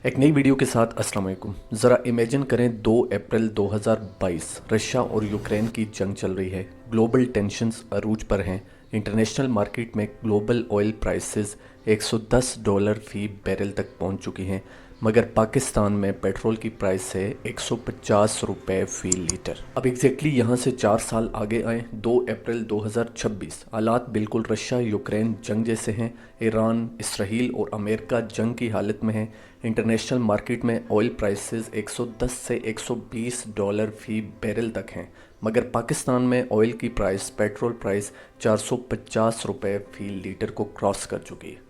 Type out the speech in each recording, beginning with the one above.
एक नई वीडियो के साथ अस्सलाम वालेकुम। ज़रा इमेजिन करें 2 अप्रैल 2022 रशिया और यूक्रेन की जंग चल रही है। ग्लोबल टेंशन्स अरूज पर हैं। इंटरनेशनल मार्केट में ग्लोबल ऑयल प्राइसेस $110 फी बैरल तक पहुंच चुकी हैं, मगर पाकिस्तान में पेट्रोल की प्राइस है $150 फी लीटर। अब एग्जैक्टली यहाँ से 4 साल आगे आए, 2 अप्रैल 2026। हालात बिल्कुल रशिया यूक्रेन जंग जैसे हैं। ईरान, इसराइल और अमेरिका जंग की हालत में हैं। इंटरनेशनल मार्केट में ऑयल प्राइसेस 110 से $120 फी बैरल तक हैं, मगर पाकिस्तान में ऑयल की प्राइस, पेट्रोल प्राइस $450 फी लीटर को क्रॉस कर चुकी है।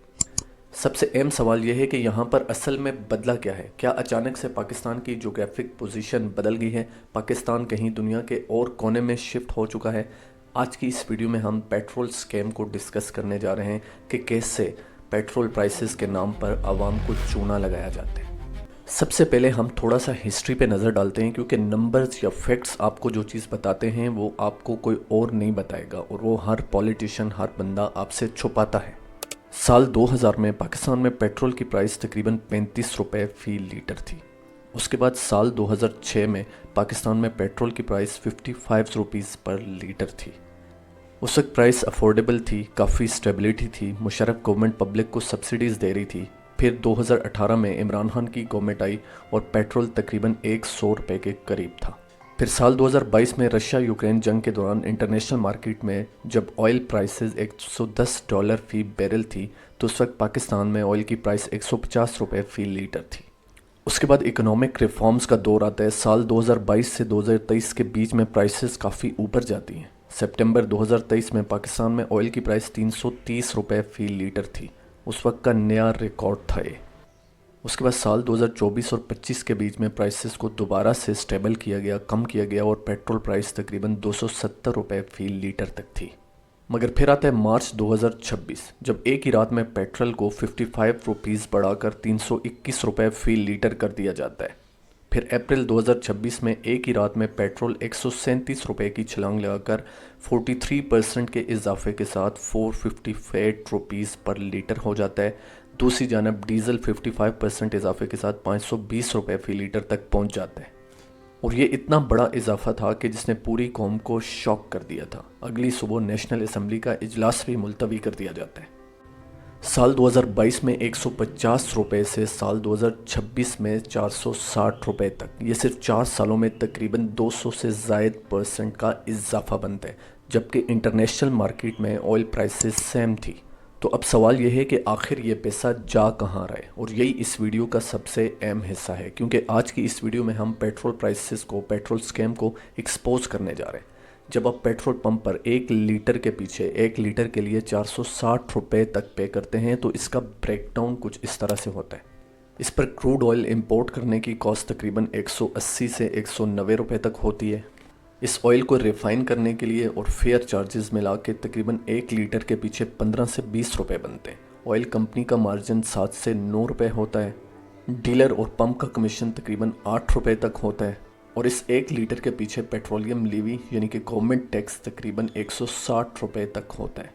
सबसे अहम सवाल यह है कि यहाँ पर असल में बदला क्या है। क्या अचानक से पाकिस्तान की ज्योग्राफिक पोजीशन बदल गई है? पाकिस्तान कहीं दुनिया के और कोने में शिफ्ट हो चुका है? आज की इस वीडियो में हम पेट्रोल स्कैम को डिस्कस करने जा रहे हैं कि कैसे पेट्रोल प्राइसेस के नाम पर आवाम को चूना लगाया जाता है। सबसे पहले हम थोड़ा सा हिस्ट्री पे नज़र डालते हैं, क्योंकि नंबर्स या फैक्ट्स आपको जो चीज़ बताते हैं वो आपको कोई और नहीं बताएगा, और वो हर पॉलिटिशियन, हर बंदा आपसे छुपाता है। साल 2000 में पाकिस्तान में पेट्रोल की प्राइस तकरीबन $35 फी लीटर थी। उसके बाद साल 2006 में पाकिस्तान में पेट्रोल की प्राइस ₹55 पर लीटर थी। उस वक्त प्राइस अफोर्डेबल थी, काफ़ी स्टेबिलिटी थी, मुशर्रफ गवर्नमेंट पब्लिक को सब्सिडीज़ दे रही थी। फिर 2018 में इमरान खान की गवर्नमेंट आई और पेट्रोल तकरीबन $100 के करीब था। फिर साल 2022 में रशिया यूक्रेन जंग के दौरान इंटरनेशनल मार्केट में जब ऑयल प्राइसेस $110 फी बैरल थी, तो उस वक्त पाकिस्तान में ऑयल की प्राइस $150 फी लीटर थी। उसके बाद इकोनॉमिक रिफॉर्म्स का दौर आता है। साल 2022 से 2023 के बीच में प्राइसेस काफ़ी ऊपर जाती हैं। सितंबर 2023 में पाकिस्तान में ऑयल की प्राइस $330 फी लीटर थी। उस वक्त का नया रिकॉर्ड था ये। उसके बाद साल 2024 और 25 के बीच में प्राइसेस को दोबारा से स्टेबल किया गया, कम किया गया, और पेट्रोल प्राइस तकरीबन $270 फी लीटर तक थी। मगर फिर आता है मार्च 2026, जब एक ही रात में पेट्रोल को ₹55 बढ़ाकर $321 फी लीटर कर दिया जाता है। फिर अप्रैल 2026 में एक ही रात में पेट्रोल ₹137 की छलांग लगाकर 43% के इजाफे के साथ ₹458 पर लीटर हो जाता है। दूसरी जानब डीजल 55% इजाफे के साथ ₹520 फी लीटर तक पहुंच जाता है। और ये इतना बड़ा इजाफा था कि जिसने पूरी कौम को शॉक कर दिया था। अगली सुबह नेशनल असम्बली का इजलास भी मुलतवी कर दिया जाता है। साल 2022 में $150 से साल 2026 में $460 तक, ये सिर्फ 4 सालों में तकरीबन 200 से ज़ायद % का इजाफा बनता है, जबकि इंटरनेशनल मार्केट में ऑयल प्राइसेस सेम थी। तो अब सवाल यह है कि आखिर ये पैसा जा कहाँ रहा है, और यही इस वीडियो का सबसे अहम हिस्सा है, क्योंकि आज की इस वीडियो में हम पेट्रोल प्राइसेस को, पेट्रोल स्कैम को एक्सपोज करने जा रहे हैं। जब आप पेट्रोल पंप पर 1 लीटर के पीछे, 1 लीटर के लिए $460 तक पे करते हैं, तो इसका ब्रेकडाउन कुछ इस तरह से होता है। इस पर क्रूड ऑयल इंपोर्ट करने की कॉस्ट तकरीबन 180 से $190 तक होती है। इस ऑयल को रिफ़ाइन करने के लिए और फेयर चार्जेस मिला के तकरीबन 1 लीटर के पीछे 15 से $20 बनते हैं। ऑयल कंपनी का मार्जिन 7 से $9 होता है। डीलर और पंप का कमीशन तकरीबन $8 तक होता है। और इस 1 लीटर के पीछे पेट्रोलियम लीवी यानी कि गवर्नमेंट टैक्स तकरीबन $160 तक होता है।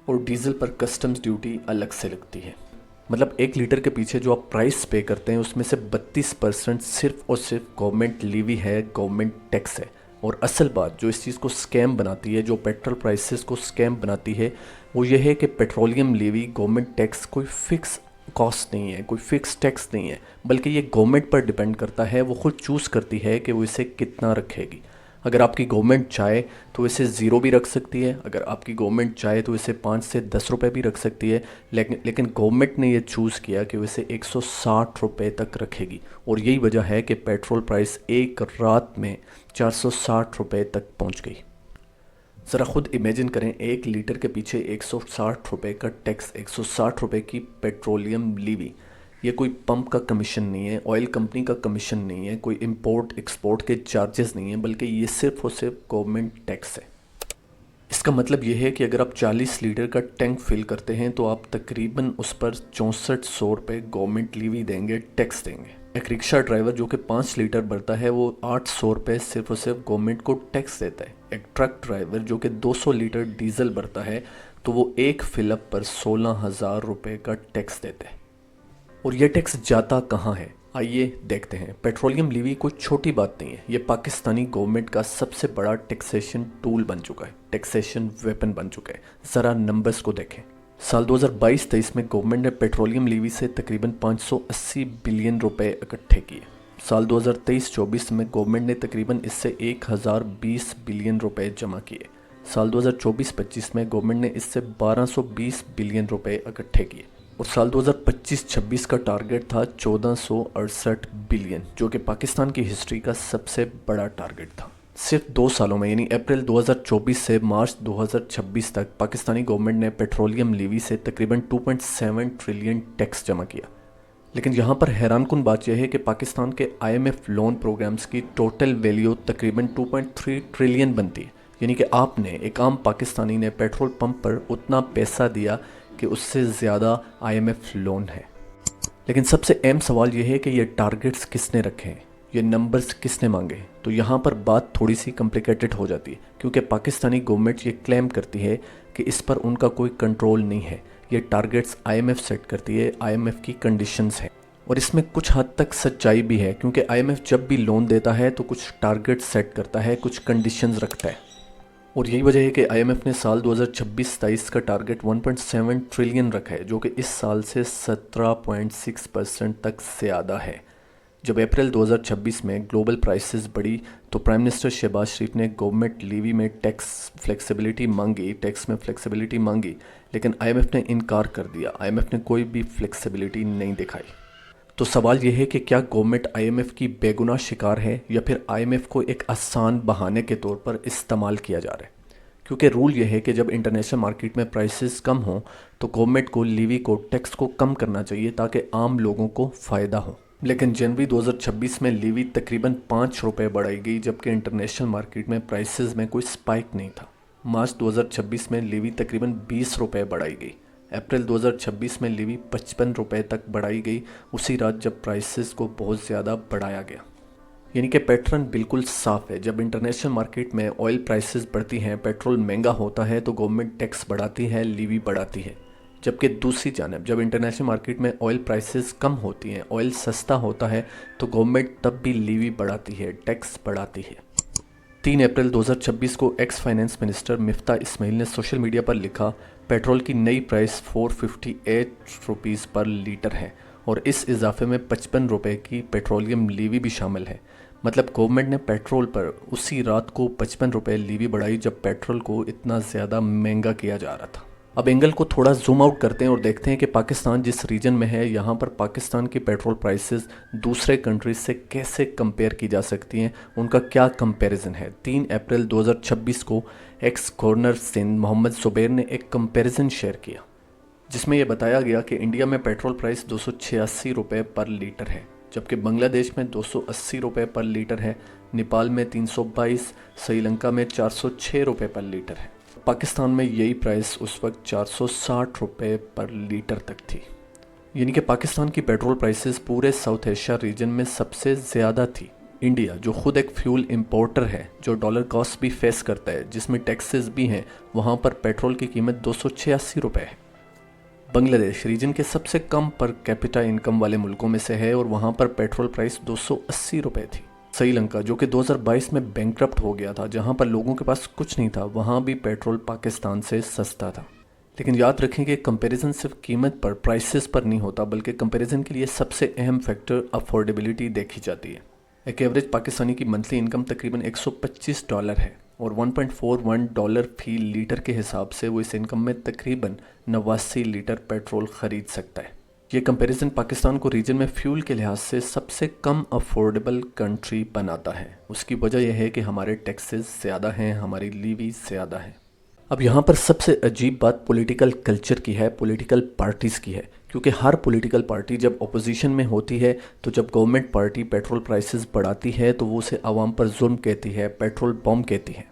और डीजल पर कस्टम्स ड्यूटी अलग से लगती है। मतलब 1 लीटर के पीछे जो आप प्राइस पे करते हैं, उसमें से 32% सिर्फ और सिर्फ गवर्नमेंट लीवी है, गवर्नमेंट टैक्स है। और असल बात जो इस चीज़ को स्कैम बनाती है, जो पेट्रोल प्राइसेस को स्कैम बनाती है, वो ये है कि पेट्रोलियम लीवी, गवर्नमेंट टैक्स कोई फ़िक्स कॉस्ट नहीं है, कोई फ़िक्स टैक्स नहीं है, बल्कि ये गवर्नमेंट पर डिपेंड करता है। वो खुद चूज़ करती है कि वो इसे कितना रखेगी। अगर आपकी गवर्नमेंट चाहे तो इसे ज़ीरो भी रख सकती है, अगर आपकी गवर्नमेंट चाहे तो इसे 5 से $10 भी रख सकती है, लेकिन गवर्नमेंट ने ये चूज़ किया कि वो इसे $160 तक रखेगी। और यही वजह है कि पेट्रोल प्राइस एक रात में $460 तक पहुंच गई। ज़रा ख़ुद इमेजिन करें, 1 लीटर के पीछे $160 का टैक्स, $160 की पेट्रोलियम लीवी। ये कोई पंप का कमीशन नहीं है, ऑयल कंपनी का कमीशन नहीं है, कोई इंपोर्ट एक्सपोर्ट के चार्जेस नहीं है, बल्कि ये सिर्फ और सिर्फ गवर्नमेंट टैक्स है। इसका मतलब ये है कि अगर आप 40 लीटर का टैंक फिल करते हैं तो आप तकरीबन उस पर ₹6400 गवर्नमेंट लीवी देंगे, टैक्स देंगे। एक रिक्शा ड्राइवर जो कि 5 लीटर भरता है, वो ₹800 सिर्फ और सिर्फ गवर्नमेंट को टैक्स देता है। एक ट्रक ड्राइवर जो कि 200 लीटर डीजल भरता है, तो वो एक फिलअप पर ₹16,000 का टैक्स देता है। और ये टैक्स जाता कहाँ है, आइए देखते हैं। पेट्रोलियम लीवी कोई छोटी बात नहीं है, ये पाकिस्तानी गवर्नमेंट का सबसे बड़ा टैक्सेशन टूल बन चुका है, टैक्सेशन वेपन बन चुका है। ज़रा नंबर्स को देखें। साल 2022-23 में गवर्नमेंट ने पेट्रोलियम लीवी से तकरीबन 580 बिलियन रुपए इकट्ठे किए। साल 2023-24 में गवर्नमेंट ने तकरीबन इससे 1020 बिलियन रुपए जमा किए। साल 2024-25 में गवर्नमेंट ने इससे 1220 बिलियन रुपए इकट्ठे किए और साल 2025-26 का टारगेट था 1468 बिलियन, जो कि पाकिस्तान की हिस्ट्री का सबसे बड़ा टारगेट था। सिर्फ 2 सालों में यानी अप्रैल 2024 से मार्च 2026 तक पाकिस्तानी गवर्नमेंट ने पेट्रोलियम लीवी से तकरीबन 2.7 ट्रिलियन टैक्स जमा किया। लेकिन यहाँ पर हैरानकुन बात यह है कि पाकिस्तान के IMF लोन प्रोग्राम्स की टोटल वैल्यू तकरीबन 2.3 ट्रिलियन बनती है। यानी कि आपने, एक आम पाकिस्तानी ने पेट्रोल पंप पर उतना पैसा दिया कि उससे ज़्यादा IMF लोन है। लेकिन सबसे अहम सवाल यह है कि ये टारगेट्स किसने रखे हैं, ये नंबर्स किसने मांगे। तो यहाँ पर बात थोड़ी सी कॉम्प्लिकेटेड हो जाती है, क्योंकि पाकिस्तानी गवर्नमेंट ये क्लेम करती है कि इस पर उनका कोई कंट्रोल नहीं है। ये टारगेट्स IMF सेट करती है, IMF की कंडीशंस हैं। और इसमें कुछ हद तक सच्चाई भी है, क्योंकि IMF जब भी लोन देता है तो कुछ टारगेट सेट करता है, कुछ कंडीशंस रखता है। और यही वजह है कि IMF ने साल 2026-27 का टारगेट 1.7 ट्रिलियन रखा है, जो कि इस साल से 17.6% तक ज़्यादा है। जब अप्रैल 2026 में ग्लोबल प्राइसेस बढ़ी तो प्राइम मिनिस्टर शहबाज शरीफ ने गवर्नमेंट लीवी में टैक्स में फ्लेक्सिबिलिटी मांगी, लेकिन IMF ने इनकार कर दिया। IMF ने कोई भी फ्लेक्सिबिलिटी नहीं दिखाई। तो सवाल यह है कि क्या गवर्नमेंट IMF की बेगुनाह शिकार है या फिर IMF को एक आसान बहाने के तौर पर इस्तेमाल किया जा रहा है। क्योंकि रूल यह है कि जब इंटरनेशनल मार्केट में प्राइसेस कम हों तो गवर्नमेंट को लीवी को, टैक्स को कम करना चाहिए ताकि आम लोगों को फ़ायदा हो। लेकिन जनवरी 2026 में लीवी तकरीबन 5 रुपये बढ़ाई गई, जबकि इंटरनेशनल मार्केट में प्राइसेस में कोई स्पाइक नहीं था। मार्च 2026 में लीवी तकरीबन 20 रुपये बढ़ाई गई। अप्रैल 2026 में लीवी 55 रुपये तक बढ़ाई गई, उसी रात जब प्राइसेस को बहुत ज़्यादा बढ़ाया गया। यानी कि पैटर्न बिल्कुल साफ है। जब इंटरनेशनल मार्केट में ऑयल प्राइसेस बढ़ती हैं, पेट्रोल महंगा होता है तो गवर्नमेंट टैक्स बढ़ाती है, लीवी बढ़ाती है। जबकि दूसरी जानब जब इंटरनेशनल मार्केट में ऑयल प्राइसेस कम होती हैं, ऑयल सस्ता होता है, तो गवर्नमेंट तब भी लीवी बढ़ाती है, टैक्स बढ़ाती है। 3 अप्रैल 2026 को ex finance minister Miftah Ismail ने सोशल मीडिया पर लिखा, पेट्रोल की नई प्राइस 458 रुपीज़ पर लीटर है और इस इजाफे में 55 रुपये की पेट्रोलियम लीवी भी शामिल है। मतलब गवर्नमेंट ने पेट्रोल पर उसी रात को 55 रुपये लीवी बढ़ाई जब पेट्रोल को इतना ज़्यादा महंगा किया जा रहा था। अब एंगल को थोड़ा जूम आउट करते हैं और देखते हैं कि पाकिस्तान जिस रीजन में है, यहाँ पर पाकिस्तान की पेट्रोल प्राइसेस दूसरे कंट्रीज से कैसे कंपेयर की जा सकती हैं, उनका क्या कंपैरिजन है। 3 अप्रैल 2026 को एक्स गवर्नर सिंध मोहम्मद जुबैर ने एक कंपैरिजन शेयर किया, जिसमें यह बताया गया कि इंडिया में पेट्रोल प्राइस 286 रुपये पर लीटर है, जबकि बांग्लादेश में 280 रुपये पर लीटर है, नेपाल में 322, श्रीलंका में 406 रुपये पर लीटर है। पाकिस्तान में यही प्राइस उस वक्त 460 रुपये पर लीटर तक थी। यानी कि पाकिस्तान की पेट्रोल प्राइसेस पूरे साउथ एशिया रीजन में सबसे ज़्यादा थी। इंडिया जो खुद एक फ्यूल इंपोर्टर है, जो डॉलर कॉस्ट भी फेस करता है, जिसमें टैक्सेस भी हैं, वहाँ पर पेट्रोल की कीमत 286 रुपये है। बांग्लादेश रीजन के सबसे कम पर कैपिटा इनकम वाले मुल्कों में से है और वहाँ पर पेट्रोल प्राइस 280 रुपये थी। श्रीलंका जो कि 2022 में बैंकरप्ट हो गया था, जहाँ पर लोगों के पास कुछ नहीं था, वहाँ भी पेट्रोल पाकिस्तान से सस्ता था। लेकिन याद रखें कि कंपैरिजन सिर्फ कीमत पर, प्राइसेस पर नहीं होता, बल्कि कंपैरिजन के लिए सबसे अहम फैक्टर अफोर्डेबिलिटी देखी जाती है। एक एवरेज पाकिस्तानी की मंथली इनकम तकरीबन $125 है और $1.41 फी लीटर के हिसाब से वो इस इनकम में तकरीबन 89 लीटर पेट्रोल ख़रीद सकता है। ये कंपैरिजन पाकिस्तान को रीजन में फ्यूल के लिहाज से सबसे कम अफोर्डेबल कंट्री बनाता है। उसकी वजह यह है कि हमारे टैक्सेस ज़्यादा हैं, हमारी लीवी ज़्यादा है। अब यहाँ पर सबसे अजीब बात पॉलिटिकल कल्चर की है, पॉलिटिकल पार्टीज़ की है, क्योंकि हर पॉलिटिकल पार्टी जब अपोजिशन में होती है तो जब गवर्नमेंट पार्टी पेट्रोल प्राइसेस बढ़ाती है तो वो उसे आवाम पर जुल्म कहती है, पेट्रोल बम कहती है।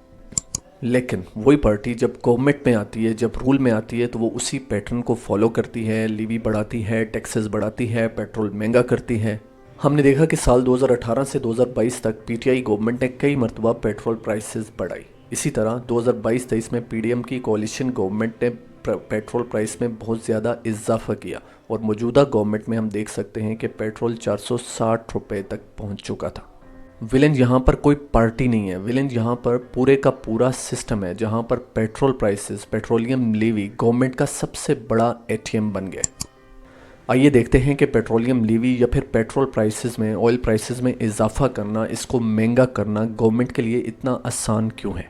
लेकिन वही पार्टी जब गवर्नमेंट में आती है, जब रूल में आती है, तो वो उसी पैटर्न को फॉलो करती है, लीवी बढ़ाती है, टैक्सेस बढ़ाती है, पेट्रोल महंगा करती है। हमने देखा कि साल 2018 से 2022 तक PTI गवर्नमेंट ने कई मरतबा पेट्रोल प्राइसेस बढ़ाई। इसी तरह 2022-23 में PDM की कोalition गवर्नमेंट ने पेट्रोल प्राइस में बहुत ज़्यादा इजाफा किया और मौजूदा गवर्नमेंट में हम देख सकते हैं कि पेट्रोल 460 रुपये तक पहुंच चुका था। विलेन यहाँ पर कोई पार्टी नहीं है, विलेन यहाँ पर पूरे का पूरा सिस्टम है, जहाँ पर petrol prices, petroleum levy government का सबसे बड़ा एटीएम बन गया। आइए देखते हैं कि पेट्रोलियम लेवी या फिर पेट्रोल प्राइसेस में, ऑयल प्राइसेस में इजाफा करना, इसको महंगा करना गवर्नमेंट के लिए इतना आसान क्यों है।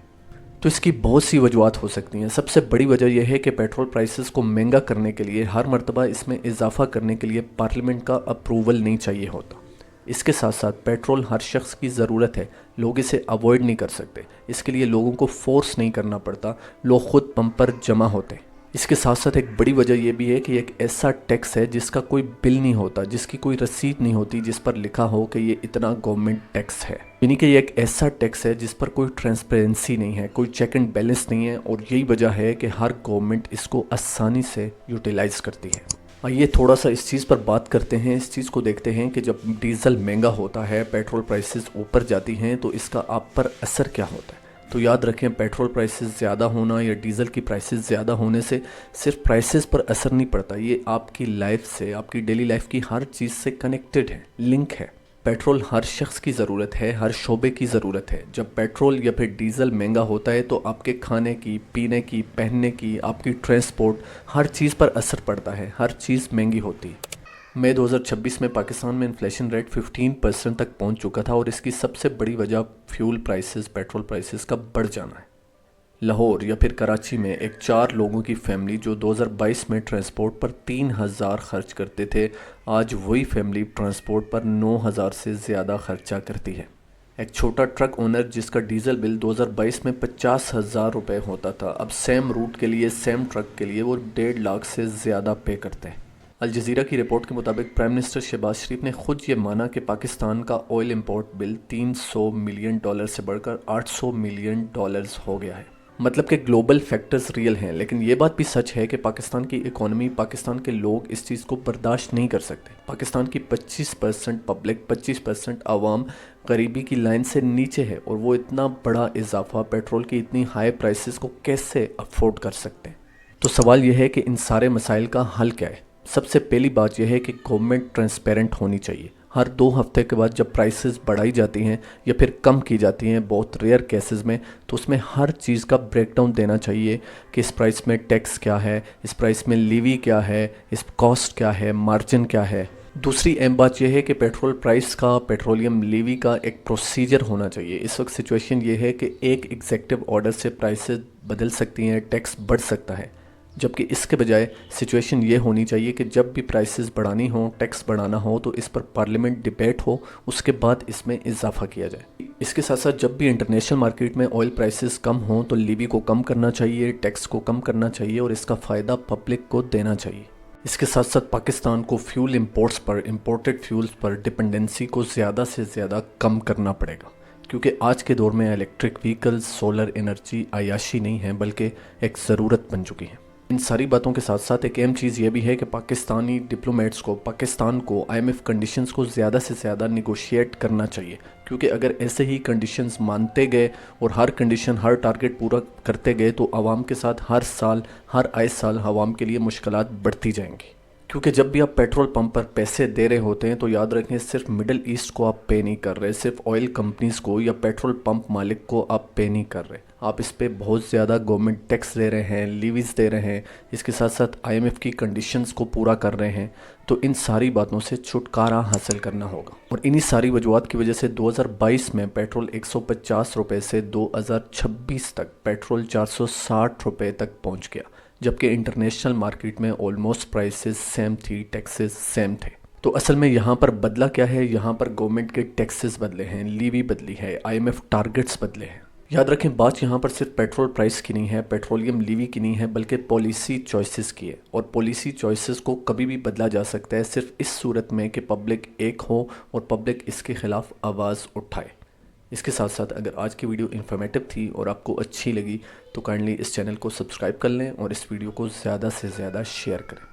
तो इसकी बहुत सी वजूहत हो सकती हैं। सबसे बड़ी वजह यह है कि पेट्रोल प्राइसेस को महंगा करने के लिए, हर मरतबा इसमें इजाफा करने के लिए पार्लियामेंट का अप्रूवल नहीं चाहिए होता। इसके साथ साथ पेट्रोल हर शख्स की ज़रूरत है, लोग इसे अवॉइड नहीं कर सकते, इसके लिए लोगों को फोर्स नहीं करना पड़ता, लोग खुद पंप पर जमा होते हैं। इसके साथ साथ एक बड़ी वजह यह भी है कि एक ऐसा टैक्स है जिसका कोई बिल नहीं होता, जिसकी कोई रसीद नहीं होती जिस पर लिखा हो कि ये इतना गवर्नमेंट टैक्स है। यानी कि ये एक ऐसा टैक्स है जिस पर कोई ट्रांसपेरेंसी नहीं है, कोई चेक एंड बैलेंस नहीं है, और यही वजह है कि हर गवर्नमेंट इसको आसानी से यूटिलाइज़ करती है। आइए थोड़ा सा इस चीज़ पर बात करते हैं, इस चीज़ को देखते हैं कि जब डीज़ल महंगा होता है, पेट्रोल प्राइसेस ऊपर जाती हैं, तो इसका आप पर असर क्या होता है। तो याद रखें, पेट्रोल प्राइसेस ज़्यादा होना या डीज़ल की प्राइसेस ज़्यादा होने से सिर्फ प्राइसेस पर असर नहीं पड़ता, ये आपकी लाइफ से, आपकी डेली लाइफ की हर चीज़ से कनेक्टेड है, लिंक है। पेट्रोल हर शख्स की ज़रूरत है, हर शोबे की ज़रूरत है। जब पेट्रोल या फिर डीज़ल महंगा होता है तो आपके खाने की, पीने की, पहनने की, आपकी ट्रांसपोर्ट, हर चीज़ पर असर पड़ता है, हर चीज़ महंगी होती है। मई 2026 में पाकिस्तान में इन्फ्लेशन रेट 15% तक पहुंच चुका था और इसकी सबसे बड़ी वजह फ्यूल प्राइसेस, पेट्रोल प्राइसेस का बढ़ जाना है। लाहौर या फिर कराची में एक 4 लोगों की फैमिली जो 2022 में ट्रांसपोर्ट पर 3000 खर्च करते थे, आज वही फैमिली ट्रांसपोर्ट पर 9000 से ज़्यादा खर्चा करती है। एक छोटा ट्रक ओनर जिसका डीजल बिल 2022 में 50,000 रुपये होता था, अब सेम रूट के लिए, सेम ट्रक के लिए वो 1.5 लाख से ज़्यादा पे करते हैं। अल जज़ीरा की रिपोर्ट के मुताबिक प्राइम मिनिस्टर शहबाज शरीफ ने खुद ये माना कि पाकिस्तान का ऑयल इंपोर्ट बिल $300 मिलियन से बढ़कर $800 मिलियन हो गया है। मतलब कि ग्लोबल फैक्टर्स रियल हैं, लेकिन ये बात भी सच है कि पाकिस्तान की इकोनॉमी, पाकिस्तान के लोग इस चीज़ को बर्दाश्त नहीं कर सकते। पाकिस्तान की 25% पब्लिक, 25% आवाम गरीबी की लाइन से नीचे है, और वो इतना बड़ा इजाफा, पेट्रोल की इतनी हाई प्राइसेस को कैसे अफोर्ड कर सकते हैं। तो सवाल यह है कि इन सारे मसाइल का हल क्या है। सबसे पहली बात यह है कि गवर्नमेंट ट्रांसपेरेंट होनी चाहिए। हर 2 हफ्ते के बाद जब प्राइसेस बढ़ाई जाती हैं या फिर कम की जाती हैं, बहुत रेयर केसेस में, तो उसमें हर चीज़ का ब्रेकडाउन देना चाहिए कि इस प्राइस में टैक्स क्या है, इस प्राइस में लीवी क्या है, इस कॉस्ट क्या है, मार्जिन क्या है। दूसरी अहम बात यह है कि पेट्रोल प्राइस का, पेट्रोलियम लीवी का एक प्रोसीजर होना चाहिए। इस वक्त सिचुएशन ये है कि एक एग्जीक्यूटिव ऑर्डर से प्राइसेस बदल सकती हैं, टैक्स बढ़ सकता है, जबकि इसके बजाय सिचुएशन ये होनी चाहिए कि जब भी प्राइसेस बढ़ानी हो, टैक्स बढ़ाना हो, तो इस पर पार्लियामेंट डिबेट हो, उसके बाद इसमें इजाफा किया जाए। इसके साथ साथ जब भी इंटरनेशनल मार्केट में ऑयल प्राइसेस कम हों तो लीवी को कम करना चाहिए, टैक्स को कम करना चाहिए और इसका फ़ायदा पब्लिक को देना चाहिए। इसके साथ साथ पाकिस्तान को फ्यूल इंपोर्ट्स पर, इंपोर्टेड फ्यूल्स पर डिपेंडेंसी को ज़्यादा से ज़्यादा कम करना पड़ेगा, क्योंकि आज के दौर में इलेक्ट्रिक व्हीकल्स, सोलर एनर्जी आयाशी नहीं है बल्कि एक ज़रूरत बन चुकी है। इन सारी बातों के साथ साथ एक अहम चीज़ ये भी है कि पाकिस्तानी डिप्लोमेट्स को, पाकिस्तान को IMF कंडीशंस को ज़्यादा से ज़्यादा निगोशिएट करना चाहिए, क्योंकि अगर ऐसे ही कंडीशंस मानते गए और हर कंडीशन, हर टारगेट पूरा करते गए तो आवाम के साथ हर साल, हर आए साल आवाम के लिए मुश्किलात बढ़ती जाएंगी। क्योंकि जब भी आप पेट्रोल पंप पर पैसे दे रहे होते हैं तो याद रखें, सिर्फ मिडिल ईस्ट को आप पे नहीं कर रहे, सिर्फ ऑयल कंपनीज़ को या पेट्रोल पंप मालिक को आप पे नहीं कर रहे, आप इस पे बहुत ज़्यादा गवर्नमेंट टैक्स दे रहे हैं, लीवीज़ दे रहे हैं, इसके साथ साथ IMF की कंडीशंस को पूरा कर रहे हैं। तो इन सारी बातों से छुटकारा हासिल करना होगा, और इन्हीं सारी वजूहत की वजह से 2022 में पेट्रोल 150 रुपये से 2026 तक पेट्रोल 460 रुपये तक पहुँच गया, जबकि इंटरनेशनल मार्केट में ऑलमोस्ट प्राइसेस सेम थी, टैक्सेस सेम थे। तो असल में यहाँ पर बदला क्या है, यहाँ पर गवर्नमेंट के टैक्सेस बदले हैं, लीवी बदली है, IMF टारगेट्स बदले हैं। याद रखें, बात यहाँ पर सिर्फ पेट्रोल प्राइस की नहीं है, पेट्रोलियम लीवी की नहीं है, बल्कि पॉलिसी चॉइसेस की है, और पॉलिसी चॉइसेस को कभी भी बदला जा सकता है सिर्फ इस सूरत में कि पब्लिक एक हो और पब्लिक इसके ख़िलाफ़ आवाज़ उठाए। इसके साथ साथ अगर आज की वीडियो इन्फॉर्मेटिव थी और आपको अच्छी लगी तो काइंडली इस चैनल को सब्सक्राइब कर लें और इस वीडियो को ज़्यादा से ज़्यादा शेयर करें।